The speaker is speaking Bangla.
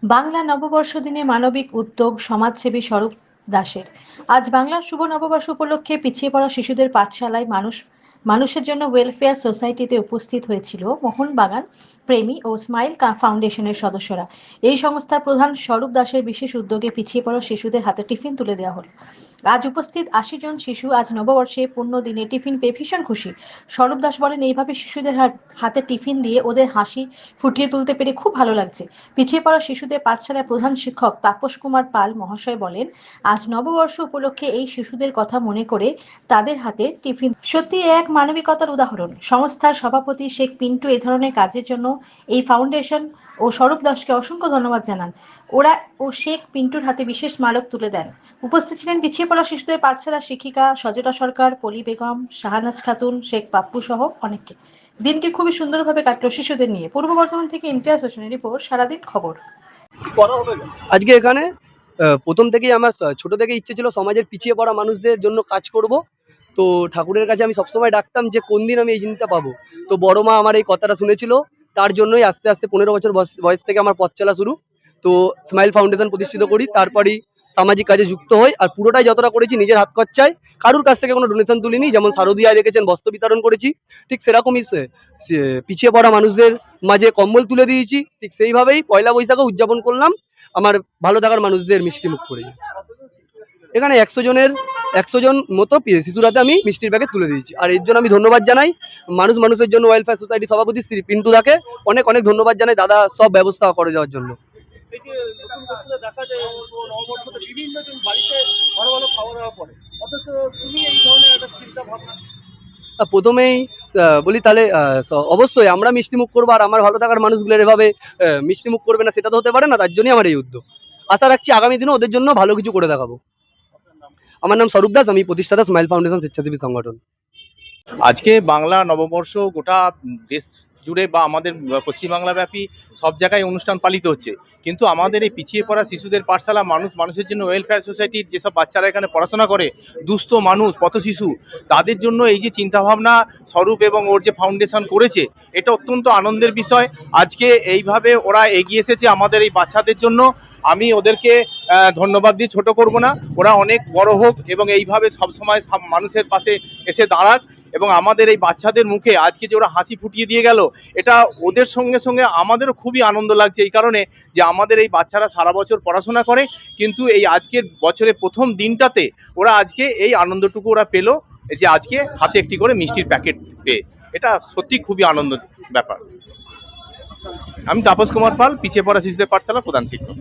বাংলা নববর্ষ দিনে মানবিক উদ্যোগ সমাজসেবী স্বরূপ দাসের। আজ বাংলার শুভ নববর্ষ উপলক্ষে পিছিয়ে পড়া শিশুদের পাঠশালায় মানুষের জন্য ওয়েলফেয়ার সোসাইটিতে উপস্থিত হয়েছিল মোহনবাগান প্রেমী ও স্মাইল ফাউন্ডেশনের সদস্যরা। এই সংস্থার প্রধান স্বরূপ দাসের বিশেষ উদ্যোগে পিছিয়ে পড়া শিশুদের হাতে টিফিন তুলে দেওয়া হলো। আজ উপস্থিত ৮০ জন শিশু আজ নববর্ষে পূর্ণ দিনে টিফিন পেয়ে ভীষণ খুশি। স্বরূপ দাস বলেন, এইভাবে শিশুদের হাতে টিফিন দিয়ে ওদের হাসি ফুটিয়ে তুলতে পেরে খুব ভালো লাগছে। পিছিয়ে পড়া শিশুদের পাঠশালার প্রধান শিক্ষক তাপস কুমার পাল মহাশয় বলেন, আজ নববর্ষ উপলক্ষে এই শিশুদের কথা মনে করে তাদের হাতে টিফিন সত্যি এক মানবিকতার উদাহরণ। সংস্থার সভাপতি শেখ পিন্টু এ ধরনের কাজের জন্য এই ফাউন্ডেশন ও স্বরূপ দাসকে অসংখ্য ধন্যবাদ জানান। ওরা ও শেখ পিন্টুর হাতে বিশেষ স্মারক তুলে দেন। উপস্থিত ছিলেন পিছিয়ে পড়া শিশুদের পাঠশালার শিক্ষিকা সজটা সরকার, পলি বেগম, শাহানাজ খাতুন, শেখ পাপ্পু সহ অনেকে। দিনটি খুবই সুন্দরভাবে কাটলো শিশুদের নিয়ে। পূর্ব বর্ধমান থেকে ইমতিয়াজ হোসেনের রিপোর্ট, সারাদিন খবর। আজকে এখানে প্রথম থেকেই আমার ছোট থেকে ইচ্ছে ছিল সমাজের পিছিয়ে পড়া মানুষদের জন্য কাজ করব। তো ঠাকুরের কাছে আমি সবসময় ডাকতাম যে কোন দিন আমি এই জিনিসটা পাবো। তো বড় মা আমার এই কথাটা শুনেছিল, তার জন্যই আস্তে আস্তে 15 বছর বয়স থেকে আমার পথ চলা শুরু। তো স্মাইল ফাউন্ডেশন প্রতিষ্ঠিত করি, তারপরেই সামাজিক কাজে যুক্ত হই। আর পুরোটাই যতটা করেছি নিজের হাত খরচায়, কারুর কাছ থেকে কোনো ডোনেশন তুলিনি। যেমন শারদিয়া রেখেছেন বস্ত্র বিতরণ করেছি, ঠিক সেরকমই পিছিয়ে পড়া মানুষদের মাঝে কম্বল তুলে দিয়েছি। ঠিক সেইভাবেই পয়লা বৈশাখও উদযাপন করলাম আমার ভালো থাকার মানুষদের মিষ্টি মুখ করে। এখানে 100 জন মতো শিশুর হাতে আমি মিষ্টির প্যাকেট তুলে দিয়েছি। আর এর জন্য আমি ধন্যবাদ জানাই মানুষের জন্য ওয়েলফেয়ার সোসাইটি সভাপতি শ্রী পিন্টু দাকে। অনেক অনেক ধন্যবাদ জানাই দাদা সব ব্যবস্থা করে যাওয়ার জন্য। প্রথমেই বলি তাহলে অবশ্যই আমরা মিষ্টি মুখ করবো, আর আমার ভালো থাকার মানুষগুলোর এভাবে মিষ্টি মুখ করবে না সেটা তো হতে পারে না। তার জন্যই আমার এই উদ্যোগ। আশা রাখছি আগামী দিনে ওদের জন্য ভালো কিছু করে দেখাবো। আমার নাম স্বরূপ দাস, আমি প্রতিষ্ঠাতা স্মাইল ফাউন্ডেশন স্বেচ্ছাসেবী সংগঠন। আজকে বাংলা নববর্ষ গোটা দেশ জুড়ে বা আমাদের পশ্চিমবাংলা ব্যাপী সব জায়গায় অনুষ্ঠান পালিত হচ্ছে, কিন্তু আমাদের এই পিছিয়ে পড়া শিশুদের পাঠশালা মানুষের জন্য ওয়েলফেয়ার সোসাইটির যেসব বাচ্চারা এখানে পড়াশোনা করে, দুস্থ মানুষ পথ শিশু, তাদের জন্য এই যে চিন্তাভাবনা স্বরূপ এবং ওর যে ফাউন্ডেশন করেছে, এটা অত্যন্ত আনন্দের বিষয়। আজকে এইভাবে ওরা এগিয়ে এসেছে আমাদের এই বাচ্চাদের জন্য। আমি ওদেরকে ধন্যবাদ দিয়ে ছোট করব না, ওরা অনেক বড় হোক এবং এইভাবে সবসময় মানুষের পাশে এসে দাঁড়াক। এবং আমাদের এই বাচ্চাদের মুখে আজকে যে ওরা হাসি ফুটিয়ে দিয়ে গেল, এটা ওদের সঙ্গে সঙ্গে আমাদেরও খুবই আনন্দ লাগছে, এই কারণে যে আমাদের এই বাচ্চারা সারা বছর পড়াশোনা করে, কিন্তু এই আজকের বছরের প্রথম দিনটাতে ওরা আজকে এই আনন্দটুকু ওরা পেলো, যে আজকে হাতে একটি করে মিষ্টির প্যাকেট পেয়ে। এটা সত্যি খুবই আনন্দ ব্যাপার। আমি তাপস কুমার পাল, পিছিয়ে পড়া শিশুদের পাঠশালা প্রধান শিক্ষক।